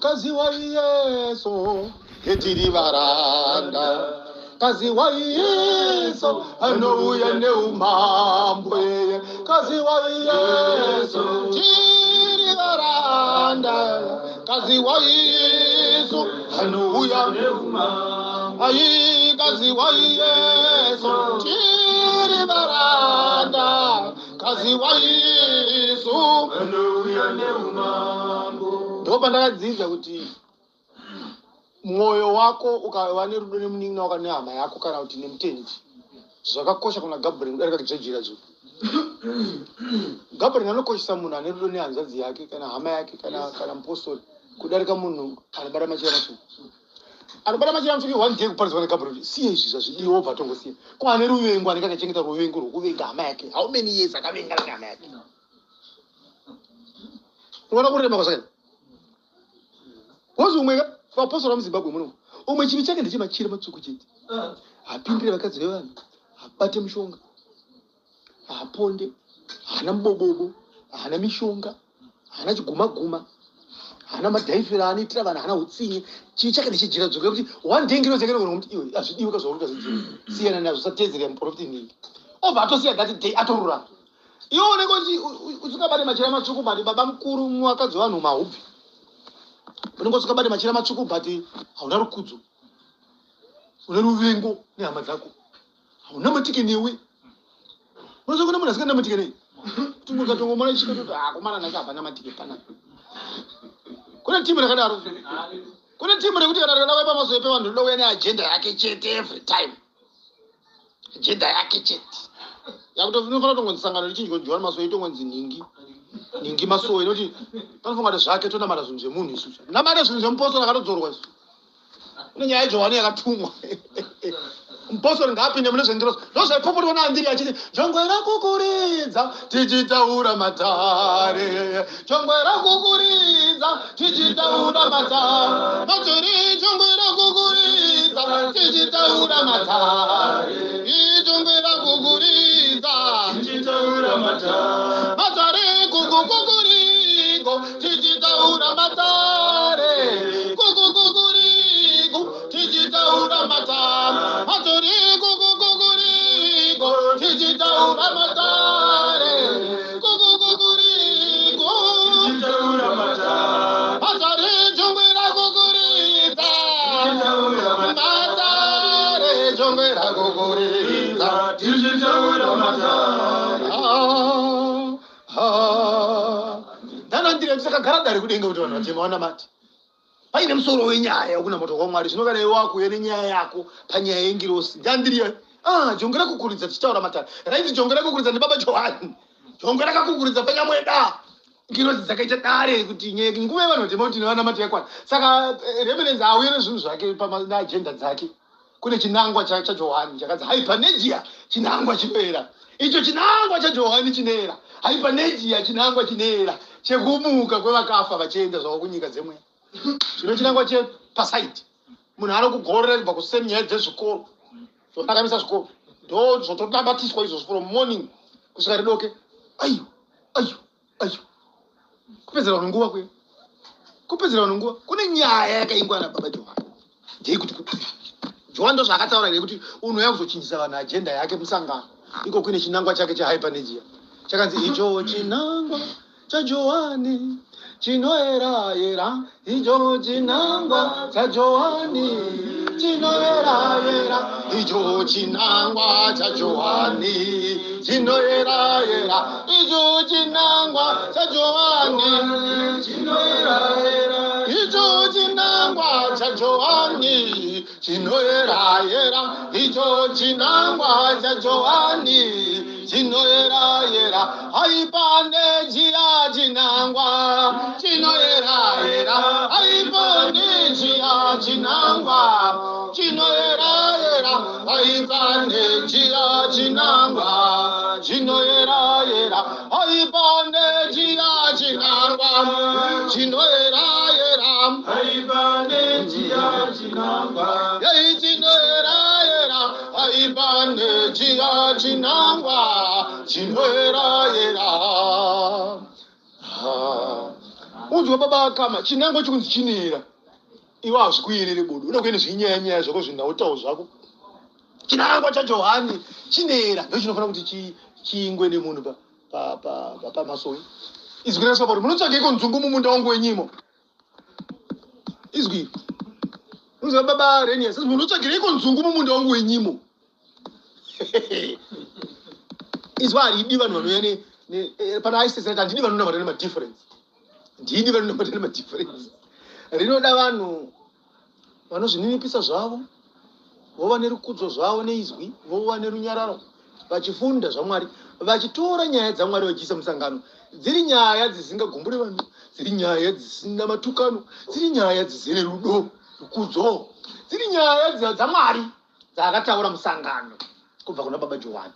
Kazi wa Yesu yetiri baranda. Kazi wa Yesu anouya ne umambo. Kazi wa Yesu tiri baranda. Kazi wa Yesu anouya ne umambo. Ai kazi wa Yesu tiri baranda. Kazi wa Yesu anouya ne umambo. Ndoba ndakadzidza kuti mwoyo wako ukava nerudo nemunin'ina wako nehama yako kana kuti nemutendi zvakakosha kuna Gabriel kudarika kudzvedzera zvo. Gabriel anokoshesa munhu ane rudo nehanzvadzi yake kana hama yake kana mupostori kudarika munhu anobata machira matsvuku. Anobata machira matsvuku one day kuparidzwa naGabriel siye izvi zvazvidiwa obva tongosiya. Ko ane ruvengo anenge akachengeta ruvengo rwokuvenga hama yake. How many years akavenga hama yake? Unoona kurema kwazvakadai. Wazi umwe vapostora muZimbabwe muno umwe chivi chake ndechemachira matsvuku chete. Apindire vakadzi vevanhu, abate mushonga, aponde, hana mubobobo, hana mishonga, hana chiguma-guma, hana madhaifera anoitira vanhu, hana utsinye. Chivi chake ndechejira dzoka kuti one day ngiro dzake kuti iwe hazvidiwi kazvauri kazvidziwa siyana nazvo satedzera muprofiti ningi obva atosiya that day atorura. Iwe unenge usingabate machira matsvuku bati baba mukuru muvakadzi vanhu mahubvi unenge usingabate machira matsvuku bati hauna rukudzo, una ruvengo nehama dzako, hauna matike newe. Unoziva kuna munhu asingana matike nei kuti mukatongomona chika kuti komana nake hapana matike pana. Kune timu rakadaro, kune timu rekuti kana rikadauya pamazuva pevanhu rinouya neagenda yake chete every time, agenda yake chete yakuti inofanira kutongonzi sangano richinji kujohana masowe itongonzi ningi masowe inoti panofunga kuti zvake tonamata zvinhu zvemunhu isusu namata zvinhu zvemupostori akatodzorwa isu. Kune nyaya yeJohani yakatumwa mupostori ngaapinde mune zvendiroso ndozvaipopotwa naandiri achiti jongwe rakukuridza tichitaura matare, jongwe rakukuridza tichitaura matare, matori jongwe rakukuridza tichitaura matare, jongwe rakukuridza tichitaura matare, matare kukukukurigo tichitaura matare, kukukukurigo tichitaura matare, matori kukukukurigo tichitaura matare, kukukukurigo tichitaura matare, matare jongwe rakukuridza matare, jongwe rakukuridza tichitaura matare. Ndanandira tisakagara dare kudenga kuti vanhu vatema vanamati paine musoro wenyaya ukuna moto kwaMwari zvinokana iwe wako yene nyaya yako panyaya yengirosi. Ndandiriya jongwe rakukuridza tichitaura matare raiti jongwe rakukuridza ndibaba Johani, jongwe rakakukuridza panyamweda ngirosi dzakaita dare kuti nguva yevanhu vatema kuti nevanamati yakwana. Saka Reverend auye nezvinhu zvake naagenda dzake. Kune chinangwa chaJohani chakadzi hypernegia, chinangwa chinoera icho chinangwa chaJohani chinoera hypernegia, chinangwa chinoera chekumuka kwevakafa vachienda zvavo kunyika dzemweya. Zvino chinangwa chepasaiti munhu anokugorera kubva kuseminari dzezvikoro zvonakamisa zvikoro ndo zvotonabatiswa izvozvo from morning kusvika ridoke. Ayo kupedzera vanhu nguva kwe kupedzera vanhu nguva. Kune nyaya yakaingwa nababa Johani ndeikuti Johani ndo zvaakataura nekuti unouya kuzochinjisa vanhu agenda yake musangano. Iko kune chinangwa chake chehypernegia chakanzi icho chinangwa chaJohani chinoera-era, icho chinangwa chaJohani chinoera-era, icho chinangwa chaJohani chinoera-era, icho chinangwa chaJohani chinoera-era, icho chinangwa chaJohani chinoera-era, icho chinangwa chaJohani chinoera-era. Haipane jia chinangwa chinoera-era, haipane jia chinangwa chinoera-era, haipane jia chinangwa chinoera-era, haipane jia chinangwa chinoera-era, haipane jia chinangwa chinoera-era, haipane jia chinangwa chinoera-era. kunzwa baba kama chinango chikunzi chinera iwe hazvikuerere bodo uda kuenda zvinyaya zvako zvinautawo zvako chinangwa chaJohani chinera ndo chinofanira kuti chiingwe nemunhu pamasowi izwi rinoiswa pauri munotsvageiko nzungu mumunda wangu wenyimo izwi unzwa baba Renius munotsvagireiko nzungu mumunda wangu wenyimo izwi haridi vanhu vanouya pana aisesera handidi vanonamata nemadifference ndidi vanonamata nemadifference rinoda vanhu vanozvininipisa zvavo vova nerukudzo zvavo neizwi vova nerunyararo vachifunda zvamwari vachitora nyaya dzamwari vachiisa musangano dziri nyaya dzisingagumbure vanhu dziri nyaya dzisina matukano dziri nyaya dzizere rudo rukudzo dziri nyaya dzamwari dzaakataura musangano kubva kuna baba Johani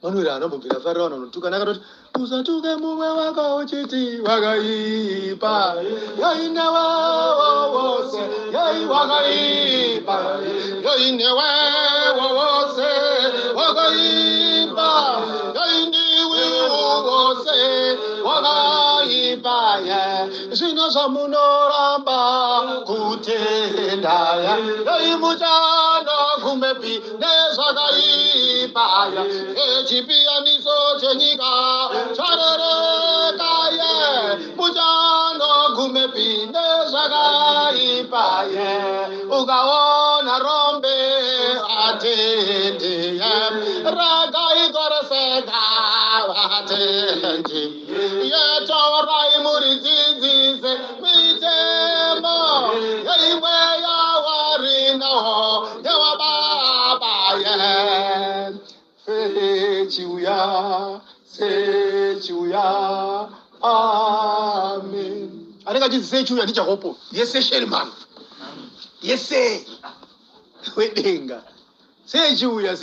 manuera anambobvira farira vanhu vanotukana akatoti usatuke mumwe wako uchiti wakaipa yaine wawo wose yai wakaipa yaine wawo wose wakaipa yaindiwi wose wakaipa ye zvino zvamunoramba kutenda yai muchano kumbepi nezvakaipa echipiyaniso chenyika charereka ye muchano kumbepi nezvakaipa ye ukaona rombe atendi ye rakaikoreseka vatendi yetorai muridzidzise mitemo yeimwe yawarinaho yewababa ye sechiuya amen anenge achidzi sechiuya ndichakopo yese sherman yese wedenga sechiuya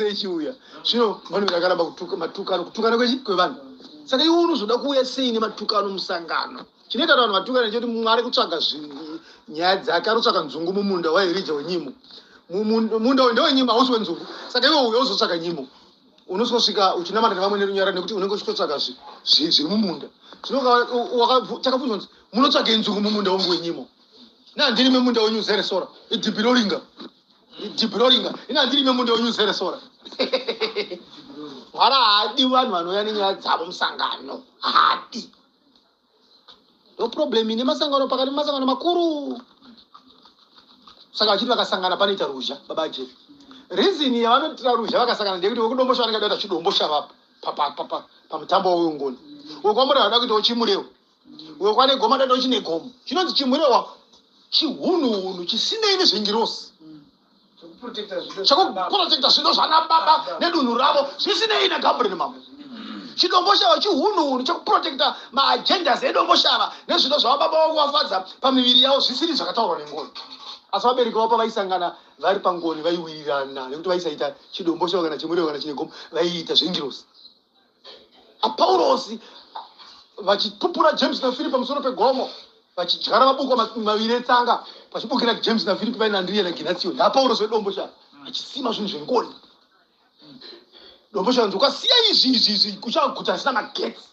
zvino vanhu vakaramba kutukana kwevanhu saka iwe unozoda kuuya sei nematukano musangano chinoita kuti vanhu vatukane chekuti mwari kutsvaga nyaya dzake anotsvaga nzungu mumunda waErija wenyimo munda uyu ndewenyimo hausi wenzungu saka iwe uya uzotsvaga nyimo unosvika uchinamata nevamwe nerunyararo nekuti unenge uchitotsvaga zviri mumunda takabvunzwa kuti munotsvage nzungu mumunda wangu wenyimo nehandirime munda wenyu uzere sora idhibiroringa ina handirime munda wenyu uzere sora mwari haadi vanhu vanouya nenyaya dzavo musangano haadi ndo problem ine masangano pakati masangano makuru saka vachiti vakasangana panoita ruzha baba Jeff reason yavanotira ruzha vakasangana ndekuti wekudombosha vanenge vadaita chidombosha pamutambo weungoni wekwamura vada kuitawo chimurewa wekwane goma dadawo chine gomo chinonzi chimurewa chihunhunhu chisinei nezvengirosi chakuprotekta zvino zvanababa nedunhu ravo zvisinei negambure nemambo chidomboshava chihunhunhu chakuprotekta maagendas edomboshava nezvino zvavababa wakuvafadza pamiviri yavo zvisiri zvakataurwa nengoni asi vabereki vavo pavaisangana vari pangoni vaiwirirana nekuti vaisaita chidomboshava kana chimurewa kana chine gomo vaiita zvengirosi apaurosi vachipupura James naFilipi pamusoro pegomo vachidyara mabuko maviri etsanga vachibukira James naFilipi vaina Andrea naGinatio ndapaurosi wedomboshava vachisima zvinhu zvengoni domboshava nzi ukasiya izvi kuchaguta asina magetsi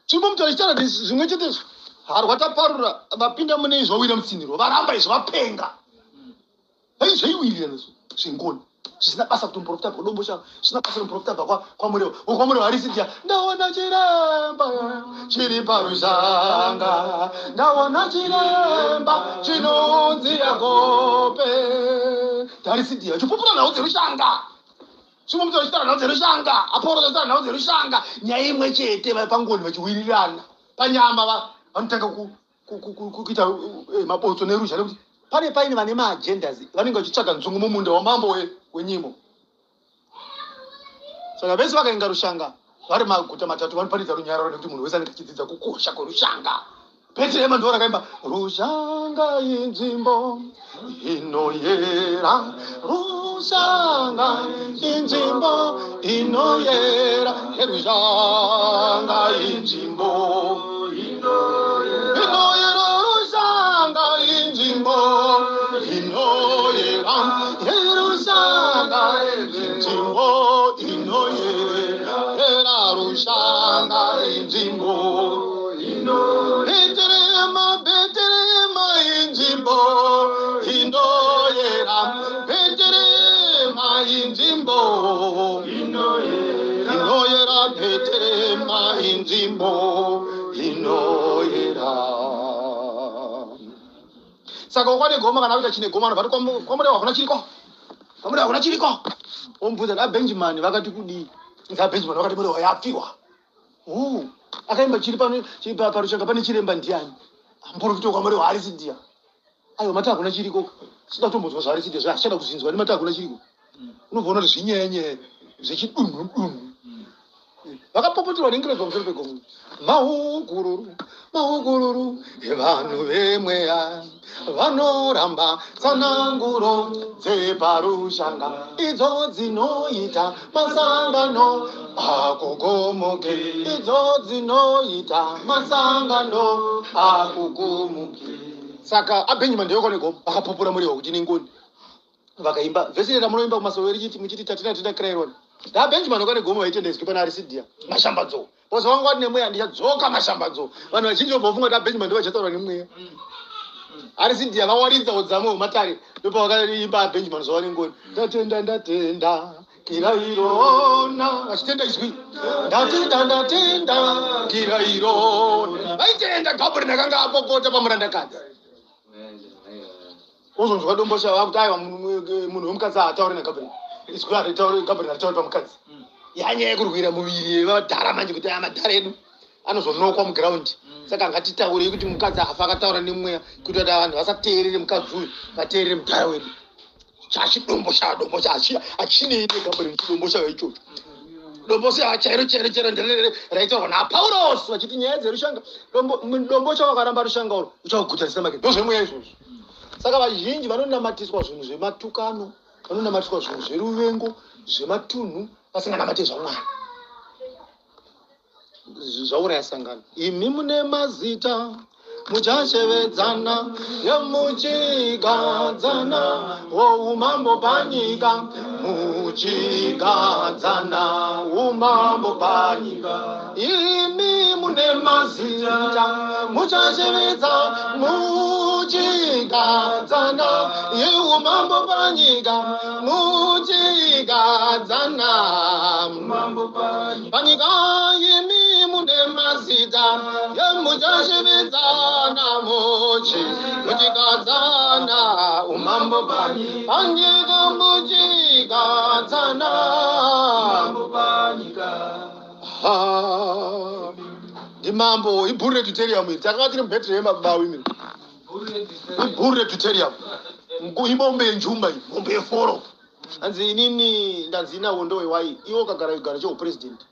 chimbomutaura chichitara zvimwe chetezvo harwataparura vapinda mune izvo wira mutsinhiro varamba izvo vapenga vaizvaiwirira nezvo zvengoni zvisina basa kuti muprofita abva kudomboshava zvisina basa kuti muprofita abva kwamurewa wekwamurewa harisitia ndaona chiremba chiri parushanga ndaona chiremba chinonzi Yakope harisitia chipupura nhau dzerushanga chimomutaura chitara nhau dzerushanga apaurosi achitara nhau dzerushanga nyaya imwe chete pangoni vachiwirirana panyama vanotanga kuita mabotso neruzha nekuti pane paine vane maagendas vanenge vachitsvaga nzungu mumunda wamambo wenyimo saka vese vakainga rushanga vari maguta matatu vanoparidza runyararo nekuti munhu wese anenge achidzidza kukosha kwerushanga Bethlehem ndo rakaimba rushanga inzvimbo inoyera rushanga inzvimbo inoyera rushanga inzvimbo inoyera rushanga inzvimbo inoyera rushanga inzvimbo inoyera rushanga inoyera. Saka ukwane goma kana kuita chine goma vanoti kwamure wakuna chiriko. Kwamure wakuna chiriko. Ombudza na Benjamin vakati kudi. Nga Benjamin vakati muri wayafiwa. Akaimba chiri parushanga pane chiremba ndiani. Amborofito kwamure waarisidia. Ayo mata hakuna chiriko. Sida kutombozwa zvaarisidia zvashada kuzinzwa ni mata hakuna chiriko. Unobvona kuti zvinyenye zvechidunhu dunhu. Vakapopoterwa nengere pamusoro pegomo. Mahugururu evanhu vemweya vanoramba tsananguro dzeparushanga idzo dzinoita masangano akugomoke idzo dzinoita masangano akugomoke. Saka aBenjamin ndeyokone gomo vakapopora muriwo kuti ningoni vakaimba vhesi ramunoimba kumasoro richiti muchiti tatina kraironi. Da Benjamin wakati gomo vaitendezwe pana arisidia mashambadzo. Bozo wangu wati nemweya ndichadzoka mashambadzo. Vanhu vazhinji vobvofunga kuti aBenjamin ndiwo vachataura nemweya. Arisidia vawaridza udzamo matare ndopa vakaimba aBenjamin zuva nengoni. Ndatenda kirairona vachitenda izwi. Ndatenda kirairona. Vaitenda Gabriel akanga apopota pamurandakadzi. Ozonzwa dombosha vakuti aiwa munhu womukadzi haatauri naGabriel. Isikuti aritauri Gabriel aritauri pamukadzi. Yanyaya yekurwira muviri vadhara manje kuti aya madhara edu anozonokwa mugiraundi. Saka ngatitaurei kuti mukadzi afa akataura nemweya kuti vanhu vasateerere mukadzi uyu vateerere mudhara wedu. Chachidombosha achinei neGabriel chidombosha ichocho. Dombosha chairo raitaurwa naPaulos vachiti nyaya dzerushanga dombosha wakaramba rushanga uro uchakugutsanisira make ndozvemweya izvozvo. Saka vazhinji vanonamatiswa zvinhu zvematukano, vanonamatiswa zvinhu zveruvengo, zvematunhu, vasinganamate zvaMwari. Zvauraya sangano. Imi mune mazita muchashevedzana yemuchigadzana woumambo panyika muchigadzana umambo panyika. Imi mune mazita muchashevedza muchigadzana yeumambo panyika muchigadzana umambo panyika. Imi mune mazita yemuchashevedzana muchigadzana umambo panyika muchigadzana umambo panyika. Imambo ibhuru retuterium iri takanga tiri mubheterehema kubawi imini ibhuru retuterium ibombe yenjumba iyi bombe yeforo. Hanzi inini ndanzi inawo ndowewai iwo ukagara chigaro cheupurezidendi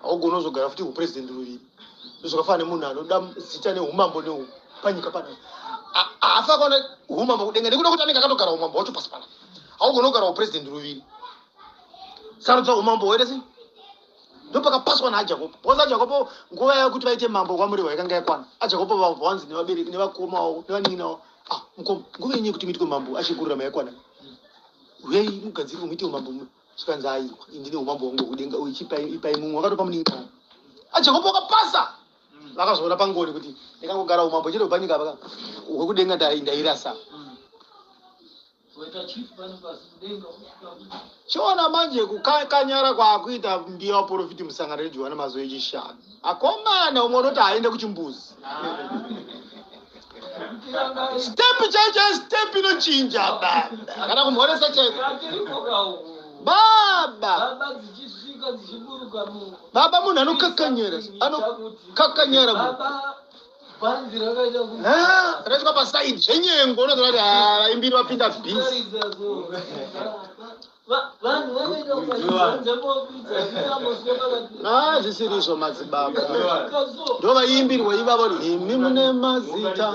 haugoni uzogara futi upurezidendi ruviri. Zvakafanana nemunhu anoda zita neumambo panyika pana afa kana umambo kudenga nekuda kuti anenge akatogara umambo wacho pasi pana haugoni kugara upurezidendi ruviri. Sarudza umambo wedese ndopakapaswa naJakobo. Boza Jakobo nguva yakuti vaite mambo kwamuri yakanga yakwana. aJakobo vabvanzi nevabereki nevakoma wavo nevanini wavo. Mukoma nguva yenyu kuti muitwe mambo achikurira mayakwana. Uyai mugadzirire muite umambo zvikanzi aizwa indine umambo wangu kudenga ipai mumwe wakatopa muningi. aJakobo akapasa. Vakazoona pangoni kuti ndikangogara umambo chete panyika paka hwekudenga ndairasa. Chiona manje kukanyara kwakuita mbiya waprofiti musangano reJohana mazuva echishanu. Akomana umwe unoti aende kuchimbuzi. Step chacho step inochinja baba. Kana kumhoresa chaiko. Baba munhu anokakanyera munhu. Rachwa pasaidi zvenyengo unoziva kuti vaimbiri vapinda bhizi. Zvisiri izvo madzibaba ndovaimbirwa ivavo imi mune mazita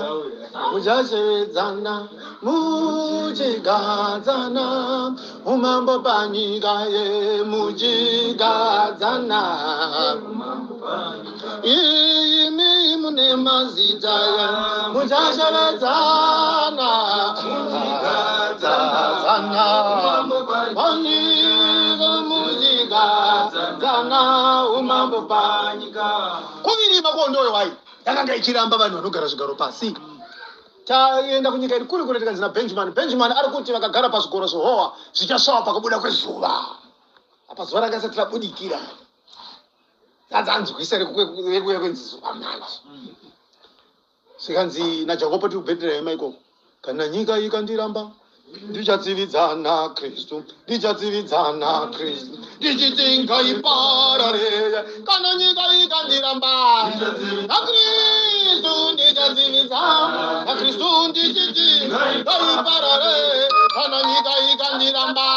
muchashevedzana muchigadzana umambo panyika yemuchigadzana. Imi mune mazita muchashevedzana muchigadzana panyika muchigadzana umambo panyika. Kuviri makondoyo wai yakanga ichiramba vanhu vanogara zvigaro pasi. Taenda kunyika iri kuri kure tikanzi naBenjamin. Benjamin ari kuti vakagara pazvigaro zvehowa zvichasvava pakubuda kwezuva. Apa zuva rakasati rabudikira. adzanzwisere kuya kwenzizo amanje sikanzi naJakobo ti kuBhetelehema ikoko kana nyika ikandiramba ndichadzividzana Kristu ndichadzividzana Kristu ndichitinga iparare kana nyika ikandiramba naKristu ndichadzividzana naKristu ndichitinga iparare kana nyika ikandiramba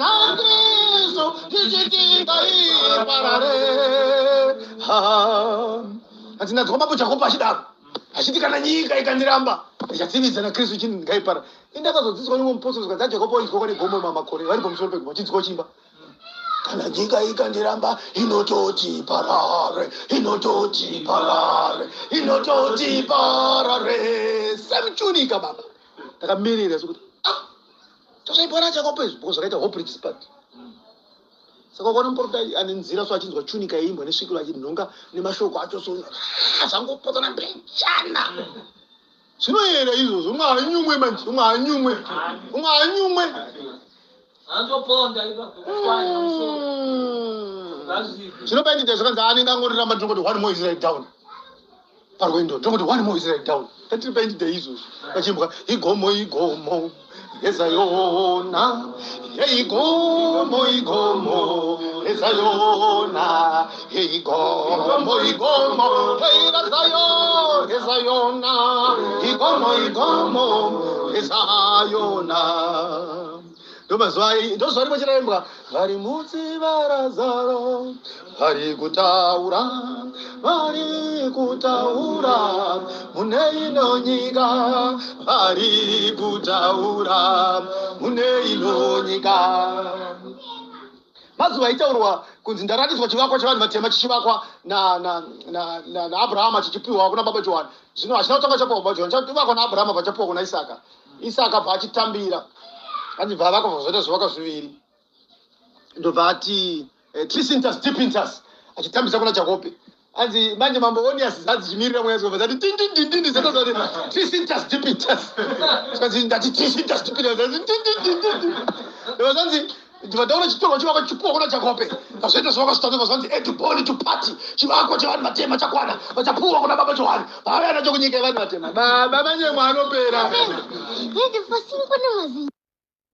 naKristu ndichitinga iparare atina dzomba Jakobo achidaro achiti kana nyika ikandiramba ndichadzividzana Kristu chini ngaipara indakazodzidzwa nimwe mupostori dzaJakobo idzwa negomo mamakore vari pamusoro pegomo chidzwa chimba kana nyika ikandiramba inototi parare inototi parare inototi parare semchunika baba ndakamirira sokuti tosaipara Jakobo izvo because zvakaita hopeless party saka ukaona muprofita ane nzira so achinzwa chunika yeimbwa nesvikiro achinhonga nemashoko acho so zvangopotana mbechana zvinoyera izvozvo umwe manje umwe zvinobaindita zvakanzi anenge angoramba ndinongoti one more Israel down parwendo ndinongoti one more Israel down tatiri baindita izvozvo vachimbwa igomo ezayona igomo ezayona igomo ezayona igomo ezayona ndozvari vachiraimbwa vari mutsi varazaro vari kutaura mune ino nyika vari kutaura mune ino nyika mazuva aitaurwa kunzi ndaratidzwa chivakwa chevanhu vatema chichivakwa naAbrahama chichipiwa kuna baba Johani zvino hachina kutanga chapiwa baba Johani chavakwa naAbrahama pachapiwa kuna Isaka bva achitambira anzi bva vakabva zvoita zvivakwa zviviri ndobva ati Trisintas Dipintas achitambisa kuna Jakobo anzi manje mambo Onias zadzichimirira mweya dzobva dzati tindindindindi dzatozati Trisintas Dipintas zvikanzi ndati Trisintas Dipintas zvanzi ndivadaona chitorwa chivakwa chipuwa kuna Jakobo zvazoita zvivakwa zvitatu zvanzi Eduboni to party chivakwa chevanhu vatema chakwana vachapuwa kuna baba Johani vauya nacho kunyika yevanhu vatema baba manje mwanopera